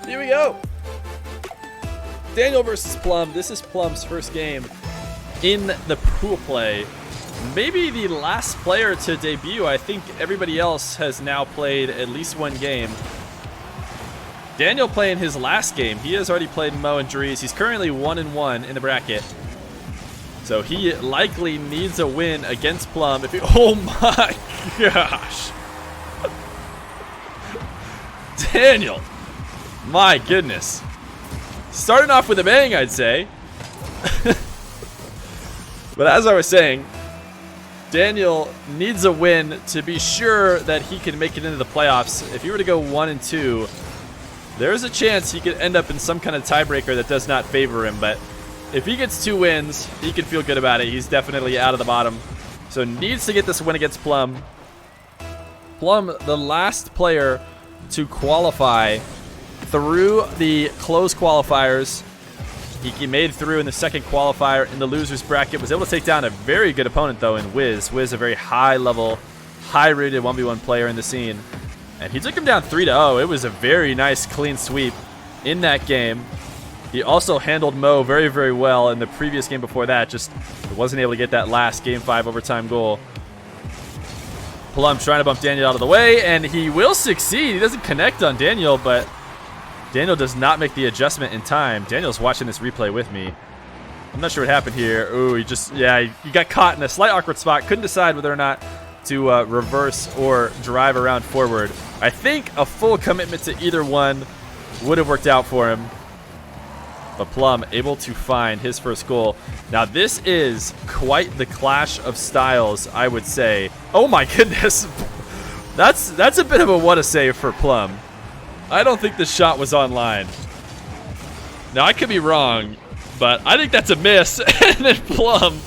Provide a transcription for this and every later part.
Here we go. Daniel versus Plum. This is Plum's first game in the pool play. Maybe the last player to debut. I think everybody else has now played at least one game. Daniel playing his last game. He has already played Mo and Dries. He's currently 1-1 in the bracket. So he likely needs a win against Plum. If he, oh my gosh. Daniel. My goodness. Starting off with a bang, I'd say. But as I was saying, Daniel needs a win to be sure that he can make it into the playoffs. If he were to go 1-2, there's a chance he could end up in some kind of tiebreaker that does not favor him. But if he gets 2 wins, he can feel good about it. He's definitely out of the bottom. So needs to get this win against Plum. Plum, the last player to qualify through the closed qualifiers. He made through in the second qualifier in the loser's bracket. Was able to take down a very good opponent, though, in Wiz. Wiz, a very high-level, high-rated 1v1 player in the scene. And he took him down 3-0. It was a very nice, clean sweep in that game. He also handled Mo very, very well in the previous game before that. Just wasn't able to get that last Game 5 overtime goal. Plum trying to bump Daniel out of the way, and he will succeed. He doesn't connect on Daniel, but Daniel does not make the adjustment in time. Daniel's watching this replay with me. I'm not sure what happened here. Ooh, he got caught in a slight awkward spot. Couldn't decide whether or not to reverse or drive around forward. I think a full commitment to either one would have worked out for him. But Plum able to find his first goal. Now this is quite the clash of styles, I would say. Oh my goodness. That's a bit of a what a save for Plum. I don't think the shot was online. Now I could be wrong, but I think that's a miss. And then Plum,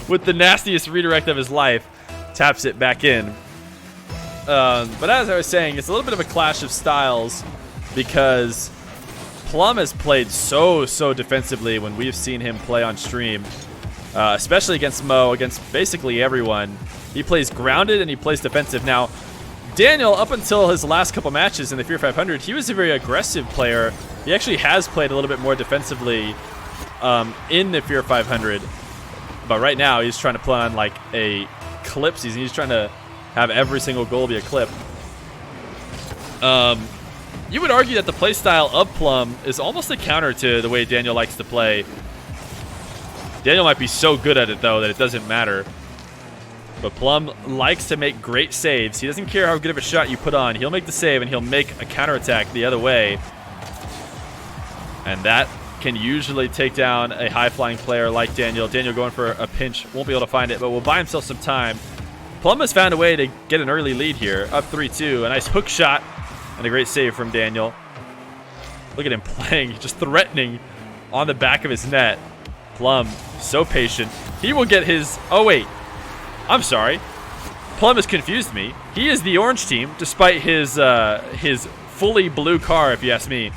with the nastiest redirect of his life, taps it back in. But as I was saying, it's a little bit of a clash of styles because Plum has played so defensively when we've seen him play on stream, especially against Mo, against basically everyone. He plays grounded and he plays defensive. Now, Daniel, up until his last couple matches in the Feer 500, he was a very aggressive player. He actually has played a little bit more defensively in the Feer 500. But right now, he's trying to play on like a clip season. He's trying to have every single goal be a clip. You would argue that the playstyle of Plum is almost a counter to the way Daniel likes to play. Daniel might be so good at it, though, that it doesn't matter. But Plum likes to make great saves. He doesn't care how good of a shot you put on. He'll make the save, and he'll make a counterattack the other way. And that can usually take down a high-flying player like Daniel. Daniel going for a pinch. Won't be able to find it, but will buy himself some time. Plum has found a way to get an early lead here. Up 3-2. A nice hook shot and a great save from Daniel. Look at him playing, just threatening on the back of his net. Plum, so patient. He will get his... Oh, wait. I'm sorry. Plum has confused me. He is the orange team, despite his fully blue car, if you ask me.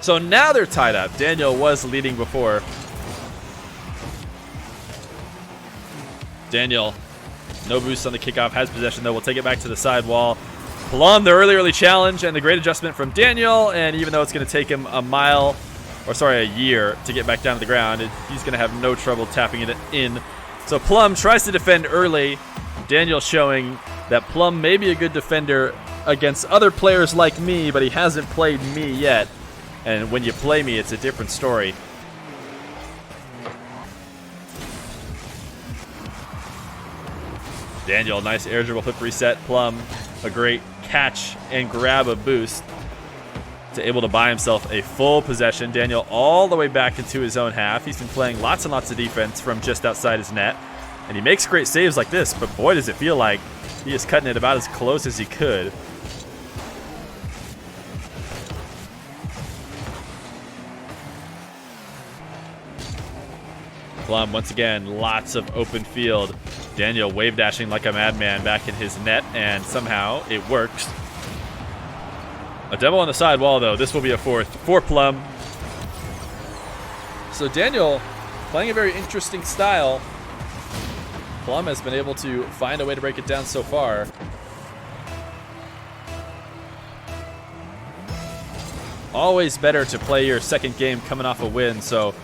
So now they're tied up. Daniel was leading before. Daniel, no boost on the kickoff, has possession, though. We'll take it back to the side wall. Plum, the early challenge, and the great adjustment from Daniel. And even though it's going to take him a year to get back down to the ground, he's going to have no trouble tapping it in. So Plum tries to defend early. Daniel showing that Plum may be a good defender against other players like me, but he hasn't played me yet. And when you play me, it's a different story. Daniel, nice air dribble flip reset. Plum, a great catch and grab a boost to able to buy himself a full possession. Daniel all the way back into his own half. He's been playing lots and lots of defense from just outside his net. And he makes great saves like this, but boy, does it feel like he is cutting it about as close as he could. Plum, once again, lots of open field. Daniel wave dashing like a madman back in his net, and somehow it works. A double on the side wall, though. This will be a fourth for Plum. So Daniel playing a very interesting style. Plum has been able to find a way to break it down so far. Always better to play your second game coming off a win, so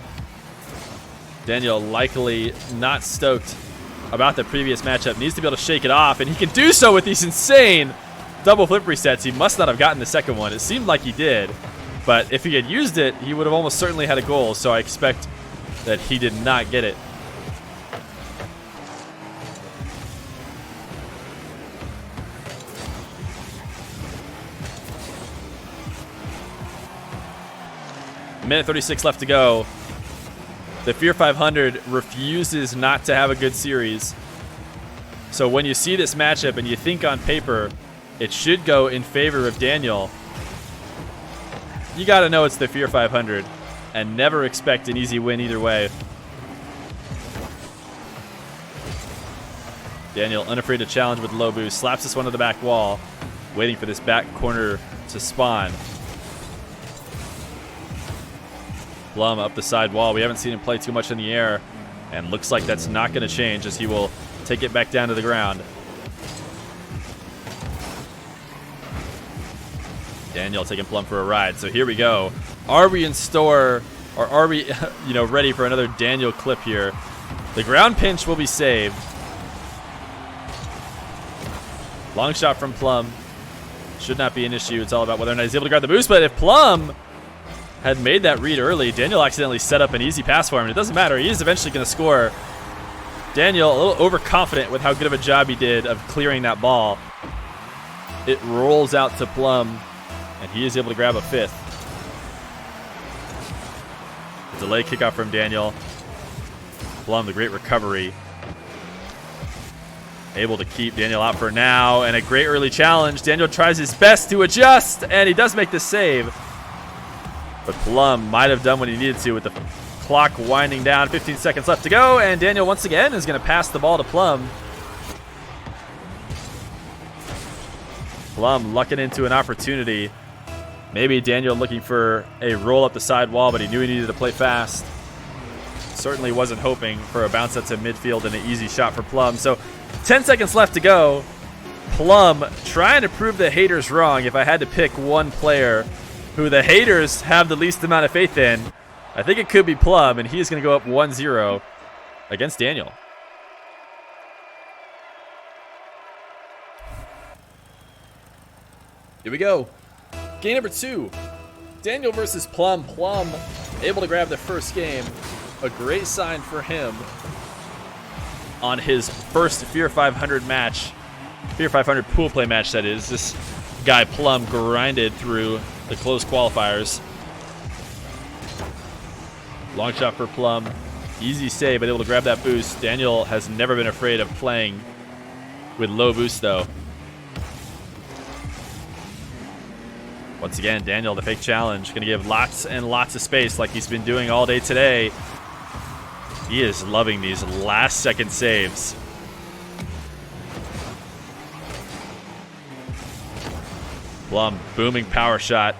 Daniel likely not stoked about the previous matchup. Needs to be able to shake it off, and he can do so with these insane double flip resets. He must not have gotten the second one. It seemed like he did, but if he had used it, he would have almost certainly had a goal, so I expect that he did not get it. Minute 36 left to go. The Feer 500 refuses not to have a good series. So when you see this matchup and you think on paper it should go in favor of Daniel, you got to know it's the Feer 500 and never expect an easy win either way. Daniel, unafraid to challenge with low boost, slaps this one to the back wall, waiting for this back corner to spawn. Plum up the side wall. We haven't seen him play too much in the air, and looks like that's not going to change as he will take it back down to the ground. Daniel taking Plum for a ride. So here we go. Are we in store, or are we ready for another Daniel clip here? The ground pinch will be saved. Long shot from Plum. Should not be an issue. It's all about whether or not he's able to grab the boost, but if Plum had made that read early, Daniel accidentally set up an easy pass for him. It doesn't matter. He is eventually going to score. Daniel, a little overconfident with how good of a job he did of clearing that ball. It rolls out to Plum, and he is able to grab a fifth. Delay kickoff from Daniel. Plum, the great recovery. Able to keep Daniel out for now, and a great early challenge. Daniel tries his best to adjust, and he does make the save. But Plum might have done what he needed to with the clock winding down. 15 seconds left to go, and Daniel once again is going to pass the ball to Plum. Plum lucking into an opportunity. Maybe Daniel looking for a roll up the side wall, but he knew he needed to play fast. Certainly wasn't hoping for a bounce out to midfield and an easy shot for Plum. So 10 seconds left to go. Plum trying to prove the haters wrong. If I had to pick one player who the haters have the least amount of faith in, I think it could be Plum, and he is going to go up 1-0 against Daniel. Here we go. Game number 2. Daniel versus Plum. Plum able to grab the first game. A great sign for him on his first Feer 500 match. Feer 500 pool play match, that is. This guy Plum grinded through the close qualifiers. Long shot for Plum. Easy save, but able to grab that boost. Daniel has never been afraid of playing with low boost, though. Once again, Daniel, the fake challenge. Going to give lots and lots of space like he's been doing all day today. He is loving these last-second saves. Plum, booming power shot.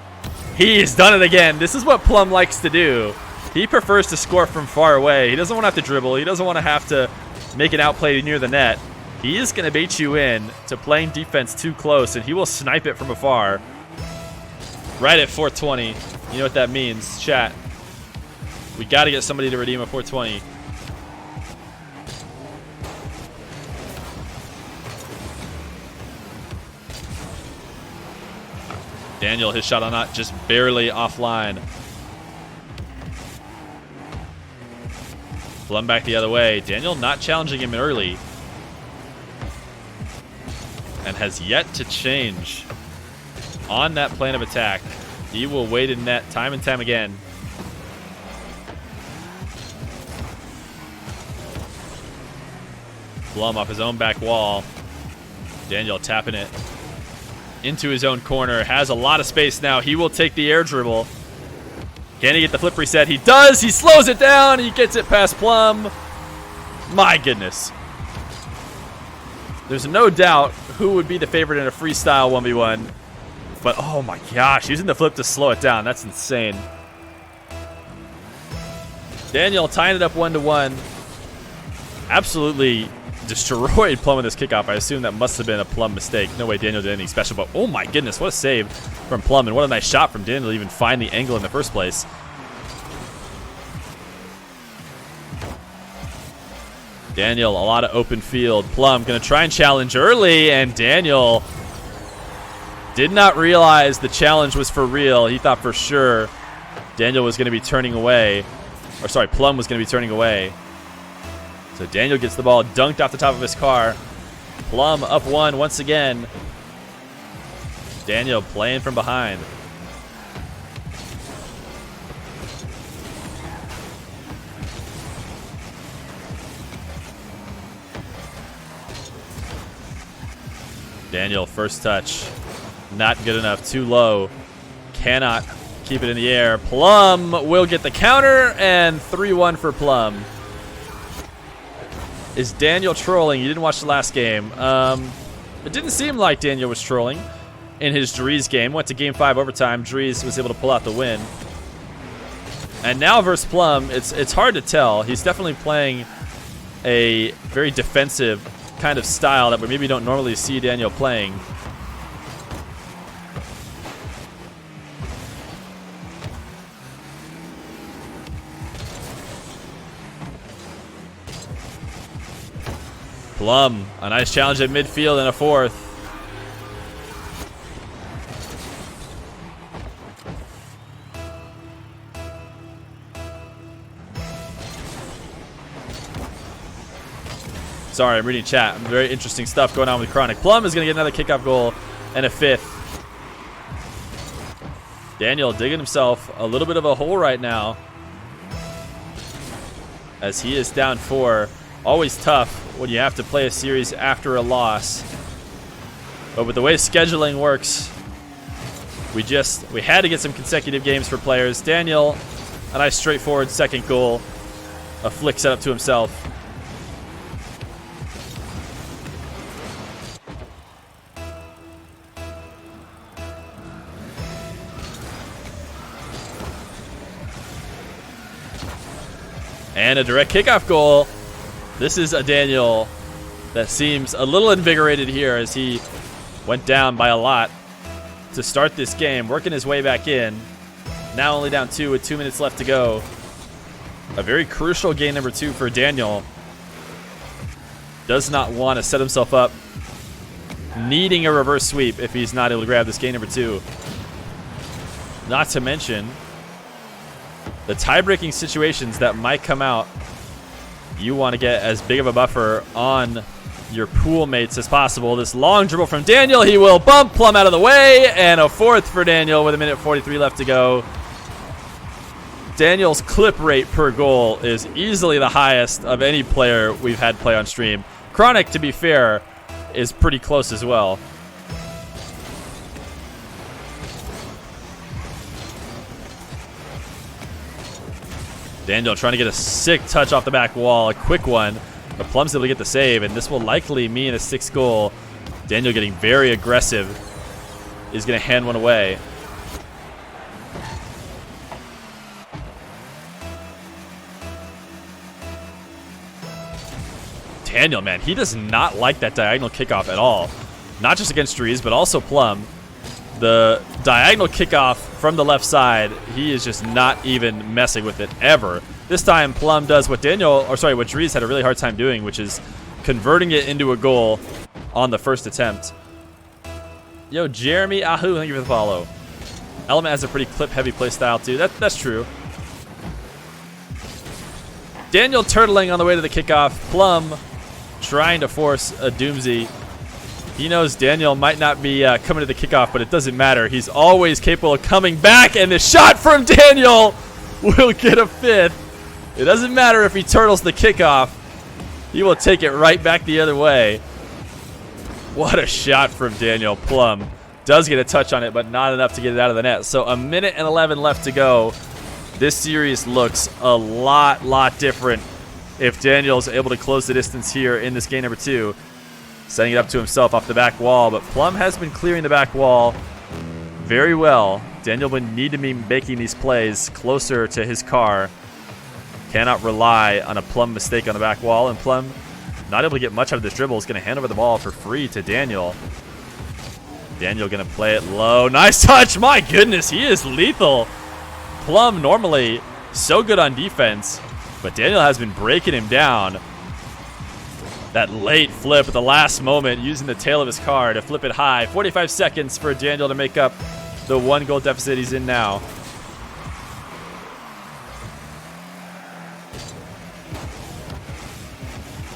He's done it again. This is what Plum likes to do. He prefers to score from far away. He doesn't want to have to dribble. He doesn't want to have to make an outplay near the net. He is going to bait you in to playing defense too close, and he will snipe it from afar. Right at 420. You know what that means, chat. We got to get somebody to redeem a 420. Daniel, his shot on not just barely offline. Plum back the other way. Daniel not challenging him early. And has yet to change on that plan of attack. He will wait in net time and time again. Plum off his own back wall. Daniel tapping it into his own corner. Has a lot of space now. He will take the air dribble. Can he get the flip reset? He does. He slows it down. He gets it past Plum. My goodness. There's no doubt who would be the favorite in a freestyle 1v1. But oh my gosh, using the flip to slow it down. That's insane. Daniel tying it up 1-1. Absolutely destroyed Plum with this kickoff. I assume that must have been a Plum mistake. No way Daniel did anything special, but oh my goodness, what a save from Plum, and what a nice shot from Daniel to even find the angle in the first place. Daniel, a lot of open field. Plum gonna try and challenge early, and Daniel did not realize the challenge was for real. He thought for sure Daniel was gonna be turning away, or sorry, Plum was gonna be turning away. So Daniel gets the ball dunked off the top of his car. Plum up one once again. Daniel playing from behind. Daniel, first touch. Not good enough, too low. Cannot keep it in the air. Plum will get the counter, and 3-1 for Plum. Is Daniel trolling? You didn't watch the last game. It didn't seem like Daniel was trolling in his Dries game. Went to game 5 overtime. Dries was able to pull out the win. And now versus Plum, it's hard to tell. He's definitely playing a very defensive kind of style that we maybe don't normally see Daniel playing. Plum, a nice challenge at midfield and a fourth. Sorry, I'm reading chat. Very interesting stuff going on with Chronic. Plum is going to get another kickoff goal and a fifth. Daniel digging himself a little bit of a hole right now, as he is down 4. Always tough when you have to play a series after a loss. But with the way scheduling works, we had to get some consecutive games for players. Daniel, a nice straightforward second goal. A flick set up to himself. And a direct kickoff goal. This is a Daniel that seems a little invigorated here as he went down by a lot to start this game, working his way back in. Now only down 2 with 2 minutes left to go. A very crucial game number 2 for Daniel. Does not want to set himself up needing a reverse sweep if he's not able to grab this game number 2. Not to mention the tie-breaking situations that might come out. You want to get as big of a buffer on your pool mates as possible. This long dribble from Daniel. He will bump Plum out of the way. And a fourth for Daniel with 1:43 left to go. Daniel's clip rate per goal is easily the highest of any player we've had play on stream. Chronic, to be fair, is pretty close as well. Daniel trying to get a sick touch off the back wall, a quick one, but Plum's able to get the save, and this will likely mean a 6th goal. Daniel getting very aggressive, is going to hand one away. Daniel, man, he does not like that diagonal kickoff at all. Not just against Dries, but also Plum. The diagonal kickoff from the left side, he is just not even messing with it ever. This time, Plum does what what Dries had a really hard time doing, which is converting it into a goal on the first attempt. Yo, Jeremy Ahu, thank you for the follow. Element has a pretty clip-heavy play style too. That's true. Daniel turtling on the way to the kickoff. Plum trying to force a doozy. He knows Daniel might not be coming to the kickoff, but it doesn't matter. He's always capable of coming back, and the shot from Daniel will get a 5th. It doesn't matter if he turtles the kickoff. He will take it right back the other way. What a shot from Daniel. Plum does get a touch on it, but not enough to get it out of the net. So 1:11 left to go. This series looks a lot different if Daniel's able to close the distance here in this game number 2. Setting it up to himself off the back wall, but Plum has been clearing the back wall very well. Daniel would need to be making these plays closer to his car. Cannot rely on a Plum mistake on the back wall, and Plum Not able to get much out of this dribble. Is going to hand over the ball for free to Daniel. Daniel going to play it low. Nice touch. My goodness, he is lethal. Plum normally so good on defense, but Daniel has been breaking him down. That late flip at the last moment, using the tail of his car to flip it high. 45 seconds for Daniel to make up the 1 goal deficit he's in now.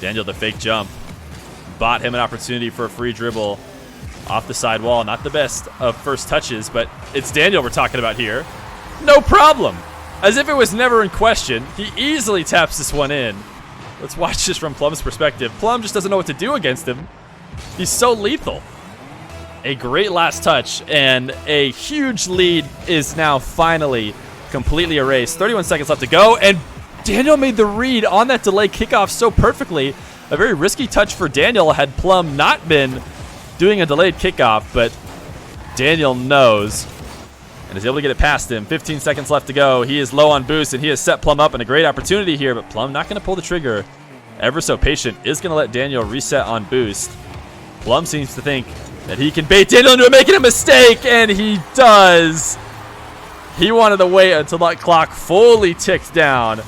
Daniel, the fake jump, bought him an opportunity for a free dribble off the side wall. Not the best of first touches, but it's Daniel we're talking about here. No problem. As if it was never in question, he easily taps this one in. Let's watch this from Plum's perspective. Plum just doesn't know what to do against him. He's so lethal. A great last touch, and a huge lead is now finally completely erased. 31 seconds left to go, and Daniel made the read on that delay kickoff so perfectly. A very risky touch for Daniel had Plum not been doing a delayed kickoff, but Daniel knows and is able to get it past him. 15 seconds left to go. He is low on boost, and he has set Plum up in a great opportunity here, but Plum not going to pull the trigger. Ever so patient, is going to let Daniel reset on boost. Plum seems to think that he can bait Daniel into making a mistake, and he does. He wanted to wait until that clock fully ticked down.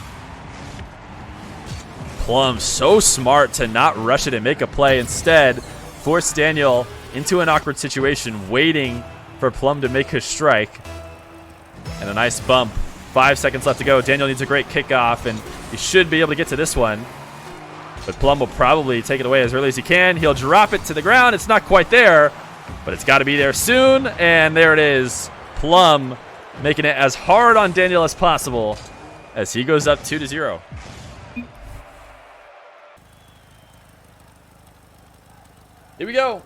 Plum so smart to not rush it and make a play. Instead, force Daniel into an awkward situation, waiting for Plum to make his strike. And a nice bump. 5 seconds left to go. Daniel needs a great kickoff, and he should be able to get to this one. But Plum will probably take it away as early as he can. He'll drop it to the ground. It's not quite there, but it's got to be there soon. And there it is. Plum making it as hard on Daniel as possible as he goes up 2-0. Here we go.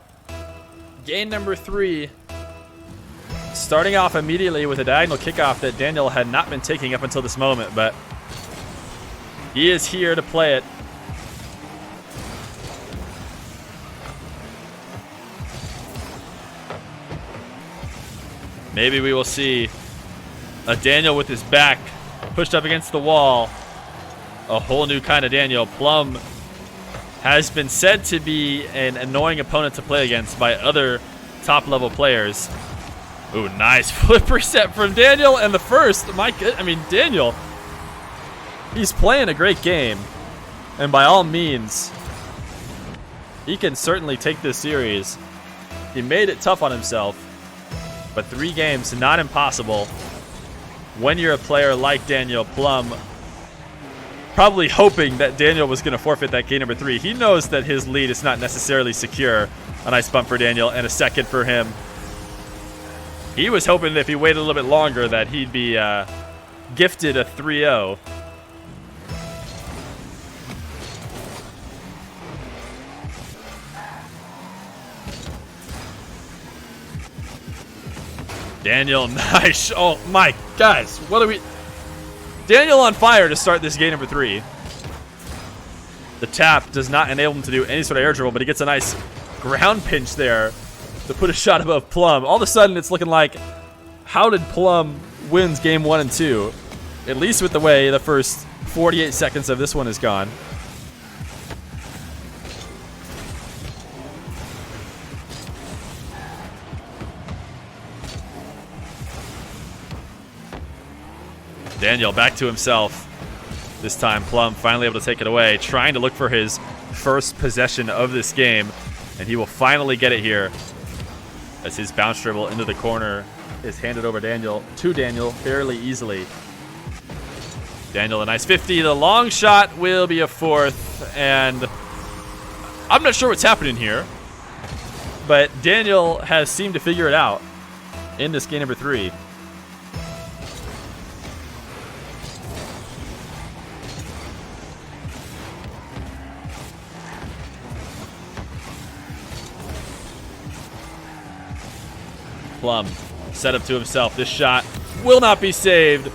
Game number 3. Starting off immediately with a diagonal kickoff that Daniel had not been taking up until this moment, but he is here to play it. Maybe we will see a Daniel with his back pushed up against the wall. A whole new kind of Daniel. Plum has been said to be an annoying opponent to play against by other top-level players. Ooh, nice flip reset from Daniel, and the first, Daniel, he's playing a great game, and by all means, he can certainly take this series. He made it tough on himself, but 3 games, not impossible. When you're a player like Daniel, Plum, probably hoping that Daniel was going to forfeit that game number 3. He knows that his lead is not necessarily secure. A nice bump for Daniel, and a second for him. He was hoping that if he waited a little bit longer that he'd be gifted a 3-0. Daniel, nice. Oh my guys, what are we? Daniel on fire to start this game number 3. The tap does not enable him to do any sort of air dribble, but he gets a nice ground pinch there to put a shot above Plum. All of a sudden, it's looking like, how did Plum wins game 1 and 2? At least with the way the first 48 seconds of this one is gone. Daniel back to himself. This time, Plum finally able to take it away, trying to look for his first possession of this game, and he will finally get it here as his bounce dribble into the corner is handed over to Daniel fairly easily. Daniel, a nice 50. The long shot will be a 4th, and I'm not sure what's happening here, but Daniel has seemed to figure it out in this game number 3. Plum set up to himself. This shot will not be saved.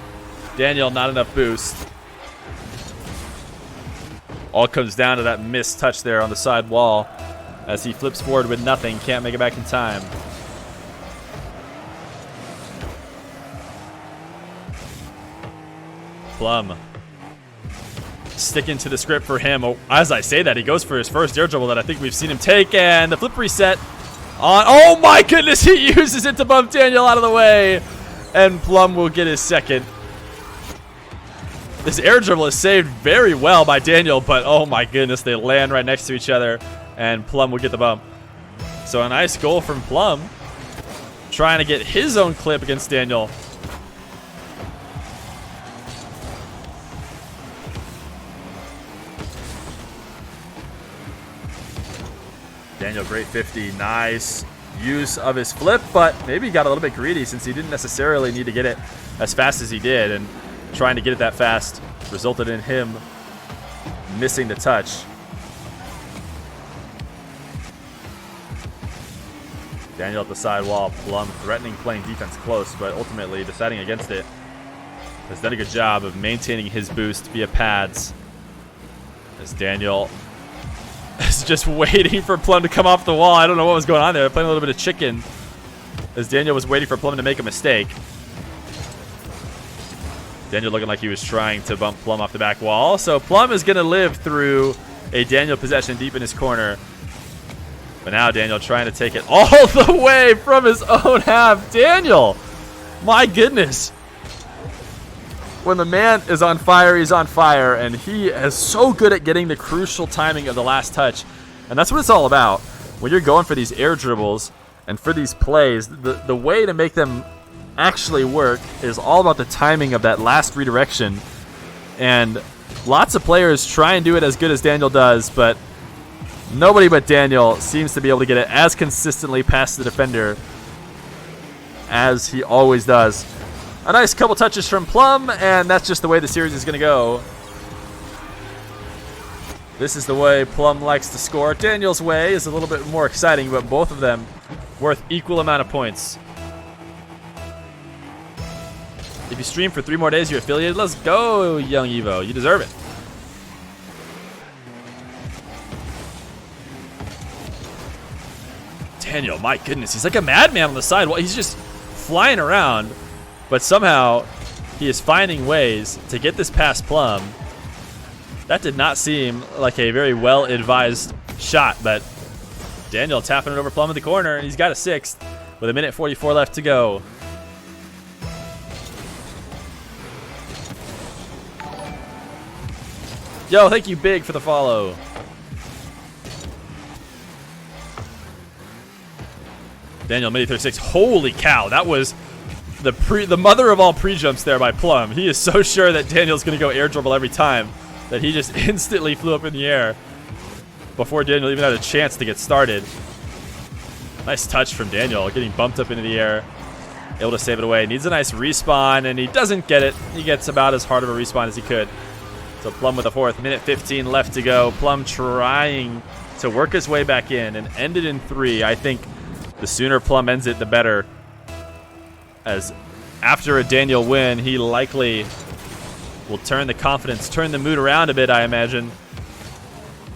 Daniel, not enough boost. All comes down to that missed touch there on the side wall as he flips forward with nothing. Can't make it back in time. Plum sticking to the script for him. Oh, as I say that, he goes for his first air dribble that I think we've seen him take, and the flip reset on. Oh my goodness, he uses it to bump Daniel out of the way, and Plum will get his second. This air dribble is saved very well by Daniel, but oh my goodness, they land right next to each other, and Plum will get the bump. So a nice goal from Plum, trying to get his own clip against Daniel. Daniel, great 50, nice use of his flip, but maybe he got a little bit greedy since he didn't necessarily need to get it as fast as he did, and trying to get it that fast resulted in him missing the touch. Daniel at the side wall, Plum threatening playing defense close, but ultimately deciding against it. Has done a good job of maintaining his boost via pads. As Daniel is just waiting for Plum to come off the wall. I don't know what was going on there. Playing a little bit of chicken as Daniel was waiting for Plum to make a mistake. Daniel looking like he was trying to bump Plum off the back wall. So Plum is going to live through a Daniel possession deep in his corner. But now Daniel trying to take it all the way from his own half. Daniel, my goodness. When the man is on fire, he's on fire. And he is so good at getting the crucial timing of the last touch. And that's what it's all about. When you're going for these air dribbles and for these plays, the way to make them actually work is all about the timing of that last redirection. And lots of players try and do it as good as Daniel does, but nobody but Daniel seems to be able to get it as consistently past the defender as he always does. A nice couple touches from Plum, and that's just the way the series is going to go. This is the way Plum likes to score. Daniel's way is a little bit more exciting, but both of them worth equal amount of points. If you stream for 3 more days, you're affiliated. Let's go, Young Evo. You deserve it. Daniel, my goodness, he's like a madman on the side. He's just flying around, but somehow he is finding ways to get this past Plum. That did not seem like a very well-advised shot, but Daniel tapping it over Plum in the corner, and he's got a 6th with 1:44 left to go. Yo, thank you, Big, for the follow. Daniel, midi 36. Holy cow, that was the mother of all pre-jumps there by Plum. He is so sure that Daniel's going to go air dribble every time that he just instantly flew up in the air before Daniel even had a chance to get started. Nice touch from Daniel, getting bumped up into the air. Able to save it away. Needs a nice respawn, and he doesn't get it. He gets about as hard of a respawn as he could. So Plum with a 4th, 1:15 left to go. Plum trying to work his way back in and end it in 3. I think the sooner Plum ends it, the better. As after a Daniel win, he likely will turn the confidence, turn the mood around a bit, I imagine.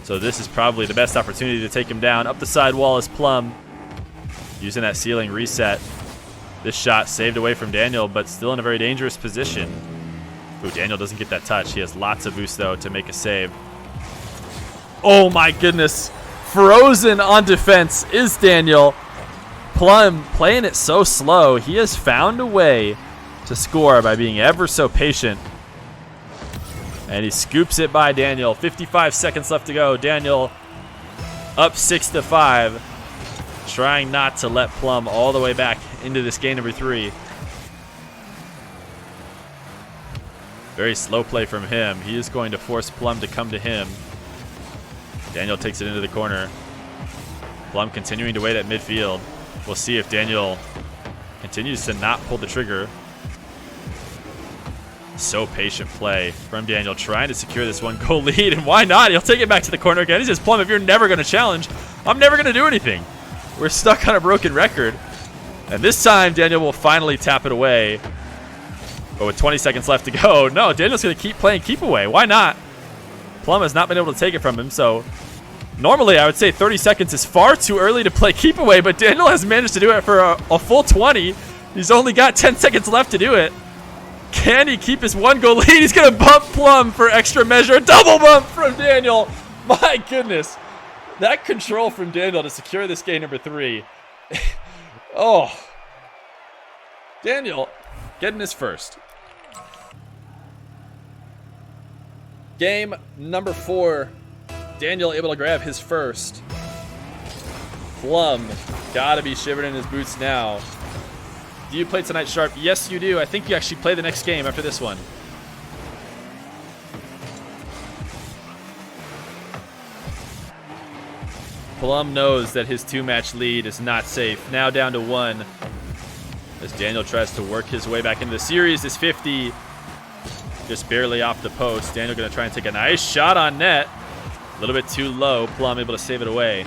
So this is probably the best opportunity to take him down. Up the side wall is Plum, using that ceiling reset. This shot saved away from Daniel, but still in a very dangerous position. Ooh, Daniel doesn't get that touch. He has lots of boost, though, to make a save. Oh, my goodness. Frozen on defense is Daniel. Plum playing it so slow. He has found a way to score by being ever so patient. And he scoops it by Daniel. 55 seconds left to go. Daniel up 6-5. Trying not to let Plum all the way back into this game number 3. Very slow play from him. He is going to force Plum to come to him. Daniel takes it into the corner. Plum continuing to wait at midfield. We'll see if Daniel continues to not pull the trigger. So patient play from Daniel, trying to secure this 1-goal lead, and why not? He'll take it back to the corner again. He says, Plum, if you're never going to challenge, I'm never going to do anything. We're stuck on a broken record. And this time, Daniel will finally tap it away. But with 20 seconds left to go, no, Daniel's going to keep playing keep away. Why not? Plum has not been able to take it from him, so normally I would say 30 seconds is far too early to play keep away, but Daniel has managed to do it for a full 20. He's only got 10 seconds left to do it. Can he keep his 1-goal lead? He's going to bump Plum for extra measure. Double bump from Daniel. My goodness. That control from Daniel to secure this game number 3. Oh. Daniel getting his first. Game number 4. Daniel able to grab his first. Plum gotta be shivering in his boots now. Do you play tonight, Sharp? Yes, you do. I think you actually play the next game after this one. Plum knows that his 2-match lead is not safe. Now down to 1. As Daniel tries to work his way back into the series. This 50 just barely off the post. Daniel going to try and take a nice shot on net. A little bit too low. Plum able to save it away.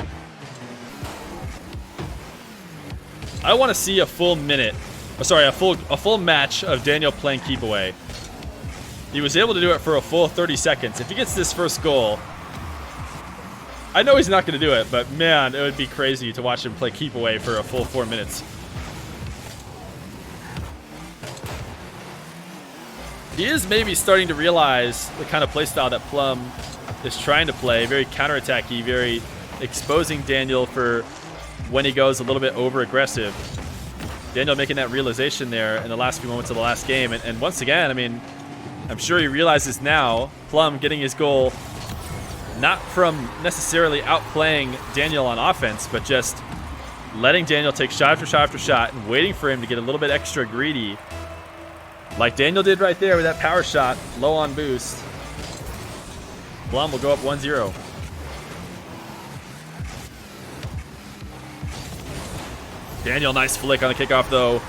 I want to see a full minute. Sorry, a full match of Daniel playing keep away. He was able to do it for a full 30 seconds. If he gets this first goal, I know he's not going to do it, but man, it would be crazy to watch him play keep away for a full 4 minutes. He is maybe starting to realize the kind of playstyle that Plum is trying to play. Very counterattacky, very exposing Daniel for when he goes a little bit over-aggressive. Daniel making that realization there in the last few moments of the last game. And once again, I mean, I'm sure he realizes now, Plum getting his goal, not from necessarily outplaying Daniel on offense, but just letting Daniel take shot after shot after shot and waiting for him to get a little bit extra greedy. Like Daniel did right there with that power shot, low on boost. Plum will go up 1-0. Daniel, nice flick on the kickoff, though.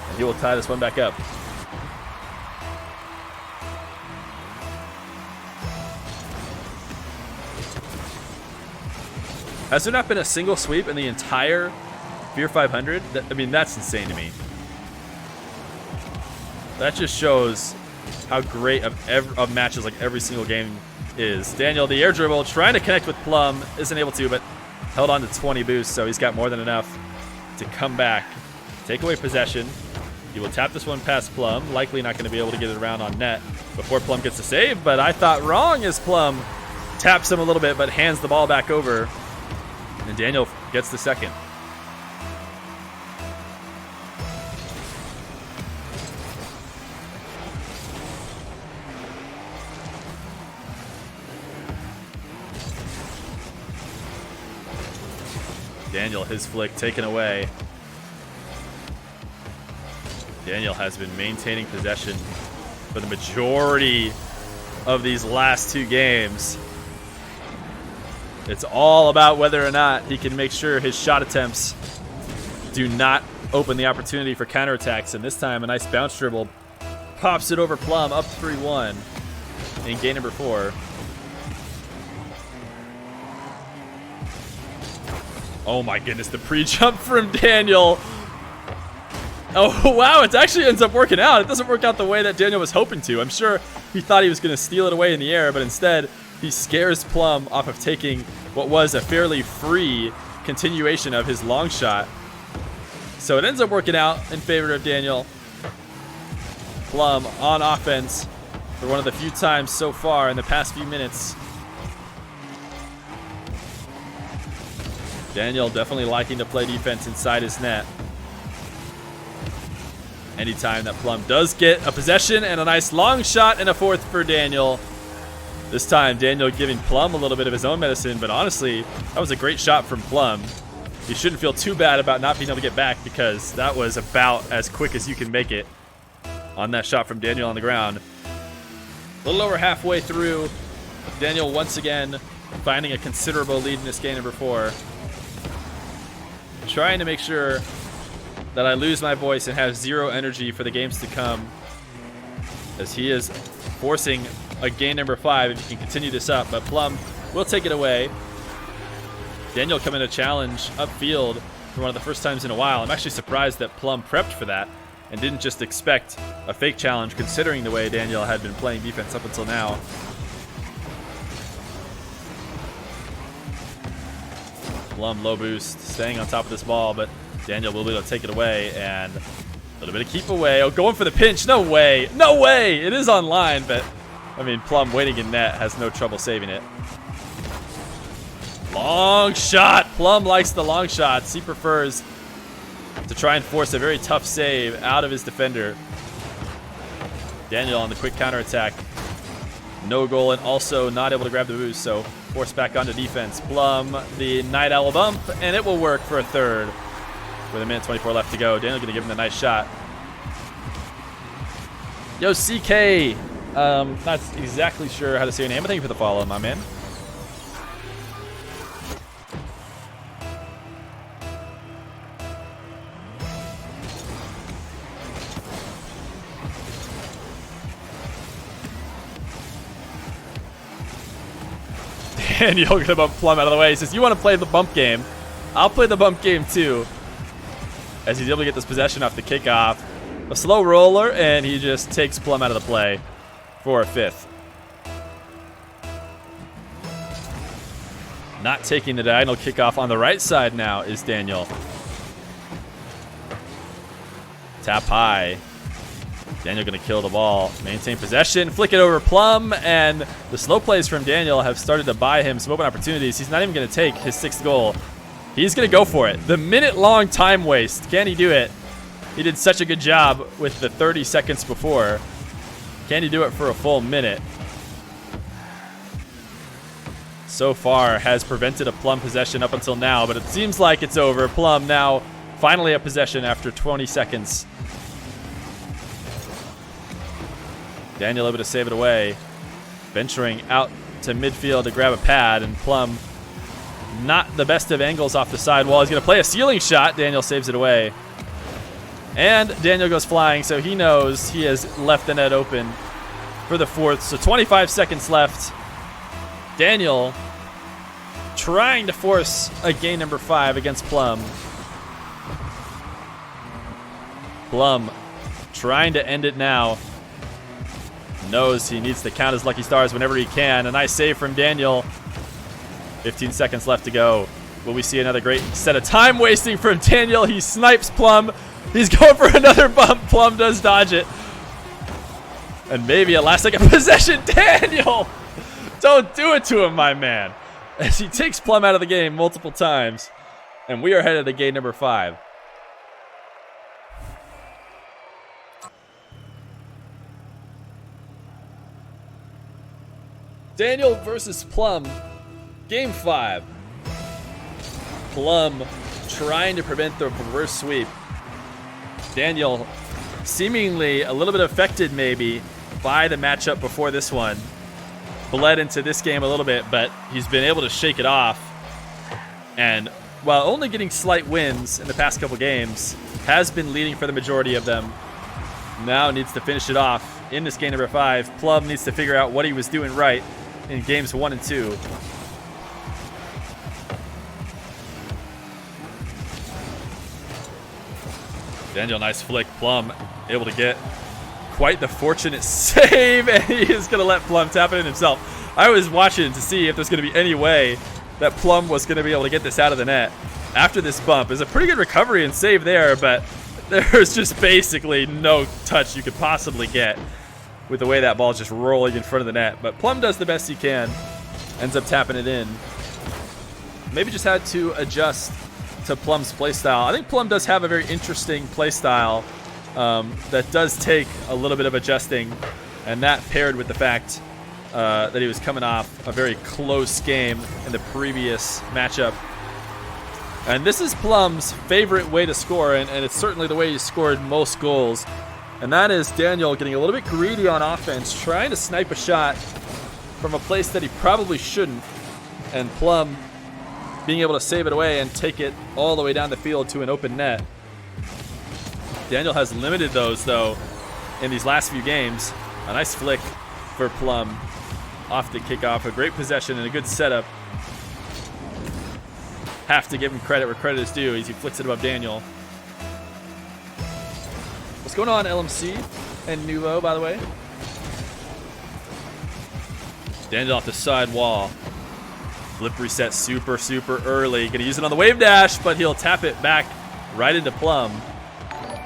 And he will tie this one back up. Has there not been a single sweep in the entire Feer 500? I mean, that's insane to me. That just shows how great of matches like every single game is. Daniel, the air dribble, trying to connect with Plum. Isn't able to, but held on to 20 boosts, so he's got more than enough to come back, take away possession. He will tap this one past Plum. Likely not going to be able to get it around on net before Plum gets a save, but I thought wrong as Plum taps him a little bit, but hands the ball back over. And Daniel gets the second. Daniel, his flick taken away. Daniel has been maintaining possession for the majority of these last 2 games. It's all about whether or not he can make sure his shot attempts do not open the opportunity for counterattacks. And this time, a nice bounce dribble pops it over Plum, up 3-1 in game number 4. Oh my goodness, the pre-jump from Daniel. Oh wow, it actually ends up working out. It doesn't work out the way that Daniel was hoping to. I'm sure he thought he was going to steal it away in the air, but instead he scares Plum off of taking what was a fairly free continuation of his long shot. So it ends up working out in favor of Daniel. Plum on offense for one of the few times so far in the past few minutes. Daniel definitely liking to play defense inside his net. Anytime that Plum does get a possession and a nice long shot and a fourth for Daniel. This time Daniel giving Plum a little bit of his own medicine, but honestly, that was a great shot from Plum. You shouldn't feel too bad about not being able to get back because that was about as quick as you can make it on that shot from Daniel on the ground. A little over halfway through, Daniel once again finding a considerable lead in this game number 4. Trying to make sure that I lose my voice and have 0 energy for the games to come, as he is forcing a game number 5 if he can continue this up, but Plum will take it away. Daniel coming to challenge upfield for one of the first times in a while. I'm actually surprised that Plum prepped for that and didn't just expect a fake challenge, considering the way Daniel had been playing defense up until now. Plum low boost, staying on top of this ball, but Daniel will be able to take it away, and little bit of keep away. Oh, going for the pinch. No way. No way. It is online, but, I mean, Plum waiting in net has no trouble saving it. Long shot. Plum likes the long shots. He prefers to try and force a very tough save out of his defender. Daniel on the quick counterattack. No goal and also not able to grab the boost, so forced back onto defense. Plum, the Night Owl bump, and it will work for a third. With a minute 24 left to go. Daniel going to give him a nice shot. Yo, CK. Not exactly sure how to say your name, but thank you for the follow, my man. Daniel gonna bump Plum out of the way. He says, you want to play the bump game? I'll play the bump game too. As he's able to get this possession off the kickoff. A slow roller, and he just takes Plum out of the play for a fifth. Not taking the diagonal kickoff on the right side now is Daniel. Tap high. Daniel going to kill the ball. Maintain possession. Flick it over Plum. And the slow plays from Daniel have started to buy him some open opportunities. He's not even going to take his 6th goal. He's going to go for it. The minute-long time waste. Can he do it? He did such a good job with the 30 seconds before. Can he do it for a full minute? So far has prevented a Plum possession up until now, but it seems like it's over. Plum now finally a possession after 20 seconds. Daniel able to save it away. Venturing out to midfield to grab a pad, and Plum not the best of angles off the side wall. He's going to play a ceiling shot. Daniel saves it away. And Daniel goes flying, so he knows he has left the net open for the 4th. So 25 seconds left. Daniel trying to force a game number 5 against Plum. Plum trying to end it now. Knows he needs to count his lucky stars whenever he can. A nice save from Daniel. 15 seconds left to go. Will we see another great set of time wasting from Daniel? He snipes Plum. He's going for another bump. Plum does dodge it. And maybe a last second possession. Daniel! Don't do it to him, my man. As he takes Plum out of the game multiple times. And we are headed to game number 5. Daniel versus Plum. Game 5. Plum trying to prevent the reverse sweep. Daniel seemingly a little bit affected maybe by the matchup before this one. Bled into this game a little bit, but he's been able to shake it off. And while only getting slight wins in the past couple games, has been leading for the majority of them. Now needs to finish it off in this game number 5. Plum needs to figure out what he was doing right in games 1 and 2. Daniel, nice flick. Plum able to get quite the fortunate save, and he is going to let Plum tap it in himself. I was watching to see if there's going to be any way that Plum was going to be able to get this out of the net after this bump. It was a pretty good recovery and save there, but there's just basically no touch you could possibly get with the way that ball is just rolling in front of the net. But Plum does the best he can, ends up tapping it in. Maybe just had to adjust to Plum's playstyle. I think Plum does have a very interesting playstyle that does take a little bit of adjusting, and that paired with the fact that he was coming off a very close game in the previous matchup. And this is Plum's favorite way to score, and it's certainly the way he scored most goals. And that is Daniel getting a little bit greedy on offense, trying to snipe a shot from a place that he probably shouldn't, and Plum being able to save it away and take it all the way down the field to an open net. Daniel has limited those, though, in these last few games. A nice flick for Plum off the kickoff. A great possession and a good setup. Have to give him credit where credit is due as he flicks it above Daniel. What's going on, LMC and Nuvo, by the way? Daniel off the side wall. Flip reset super early. Gonna use it on the wave dash, but he'll tap it back right into Plum.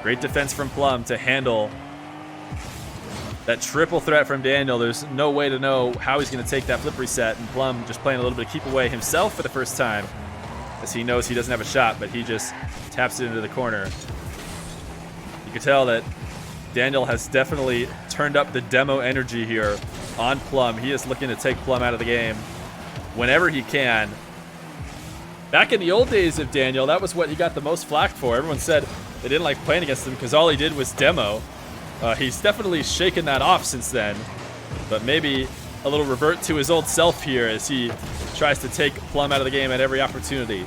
Great defense from Plum to handle that triple threat from Daniel. There's no way to know how he's going to take that flip reset, and Plum just playing a little bit of keep away himself for the first time, as he knows he doesn't have a shot, but he just taps it into the corner. You can tell that Daniel has definitely turned up the demo energy here on Plum. He is looking to take Plum out of the game whenever he can. Back in the old days of Daniel, that was what he got the most flack for. Everyone said they didn't like playing against him because all he did was demo. He's definitely shaken that off since then, but maybe a little revert to his old self here as he tries to take Plum out of the game at every opportunity.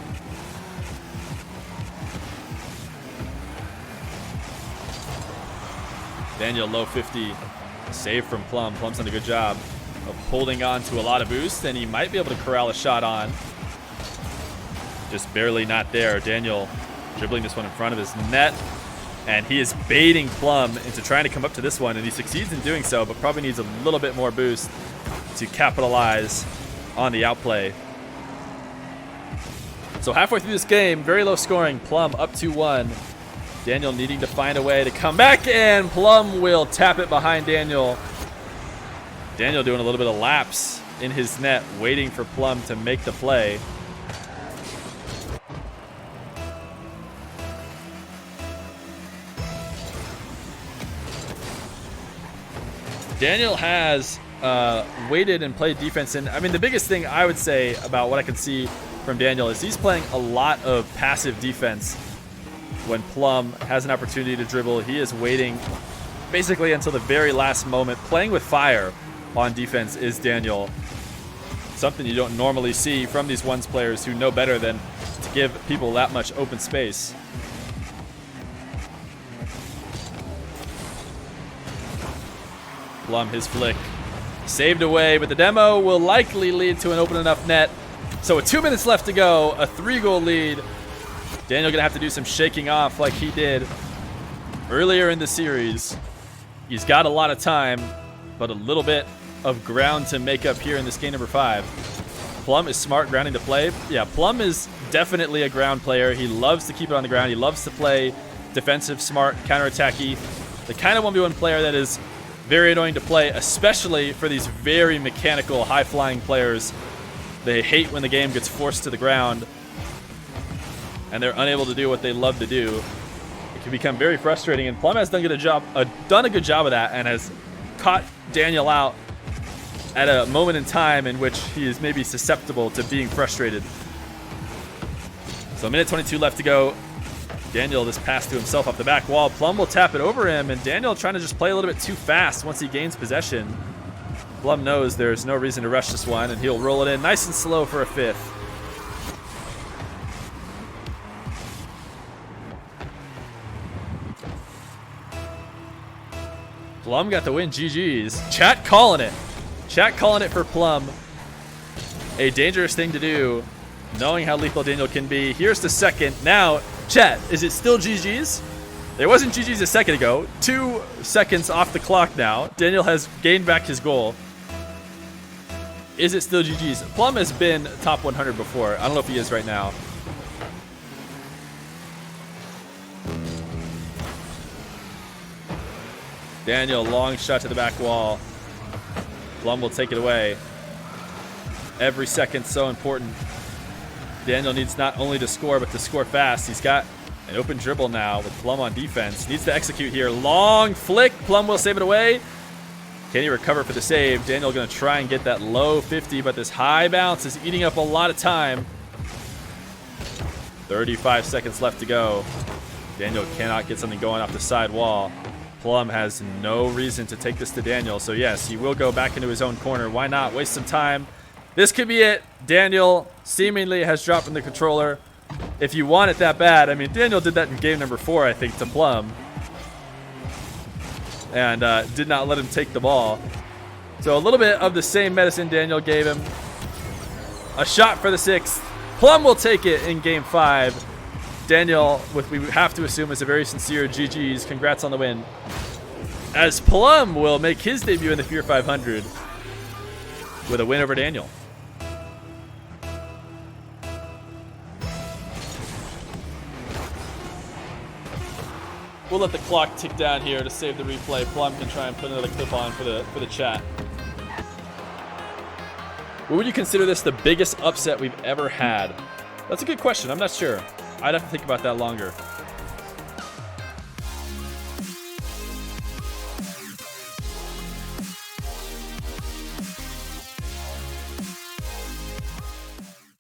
Daniel low 50, save from Plum. Plum's done a good job of holding on to a lot of boost, and he might be able to corral a shot on. Just barely not there. Daniel dribbling this one in front of his net, and he is baiting Plum into trying to come up to this one, and he succeeds in doing so, but probably needs a little bit more boost to capitalize on the outplay. So halfway through this game, very low scoring. Plum up 2-1. Daniel needing to find a way to come back, and Plum will tap it behind Daniel. Daniel doing a little bit of laps in his net, waiting for Plum to make the play. Daniel has waited and played defense, and I mean the biggest thing I would say about what I can see from Daniel is he's playing a lot of passive defense. When Plum has an opportunity to dribble, he is waiting basically until the very last moment. Playing with fire on defense is Daniel. Something you don't normally see from these ones players who know better than to give people that much open space. Plum, his flick, saved away, but the demo will likely lead to an open enough net. So with 2 minutes left to go, a 3-goal lead. Daniel gonna have to do some shaking off like he did earlier in the series. He's got a lot of time, but a little bit of ground to make up here in this game number 5. Plum is smart grounding to play. Yeah, Plum is definitely a ground player. He loves to keep it on the ground. He loves to play defensive, smart, counterattacky. The kind of 1v1 player that is very annoying to play, especially for these very mechanical, high-flying players. They hate when the game gets forced to the ground and they're unable to do what they love to do. It can become very frustrating, and Plum has done a good job of that and has caught Daniel out at a moment in time in which he is maybe susceptible to being frustrated. So a minute 22 left to go. Daniel this pass to himself off the back wall. Plum will tap it over him, and Daniel trying to just play a little bit too fast once he gains possession. Plum knows there's no reason to rush this one, and he'll roll it in nice and slow for a 5th. Plum got the win. GG's. Chat calling it. Chat calling it for Plum. A dangerous thing to do, knowing how lethal Daniel can be. Here's the second. Now, chat, is it still GG's? There wasn't GG's a second ago. 2 seconds off the clock now. Daniel has gained back his goal. Is it still GG's? Plum has been top 100 before. I don't know if he is right now. Daniel, long shot to the back wall. Plum will take it away. Every second so important. Daniel needs not only to score, but to score fast. He's got an open dribble now with Plum on defense. Needs to execute here. Long flick. Plum will save it away. Can he recover for the save? Daniel going to try and get that low 50, but this high bounce is eating up a lot of time. 35 seconds left to go. Daniel cannot get something going off the side wall. Plum has no reason to take this to Daniel, so yes, he will go back into his own corner. Why not waste some time? This could be it. Daniel seemingly has dropped from the controller. If you want it that bad, I mean, Daniel did that in game number 4, I think, to Plum, and did not let him take the ball. So a little bit of the same medicine Daniel gave him. A shot for the 6th. Plum will take it in game 5. Daniel, we have to assume, is a very sincere GG's. Congrats on the win. As Plum will make his debut in the Feer 500 with a win over Daniel. We'll let the clock tick down here to save the replay. Plum can try and put another clip on for the chat. Would you consider this the biggest upset we've ever had? That's a good question. I'm not sure. I'd have to think about that longer.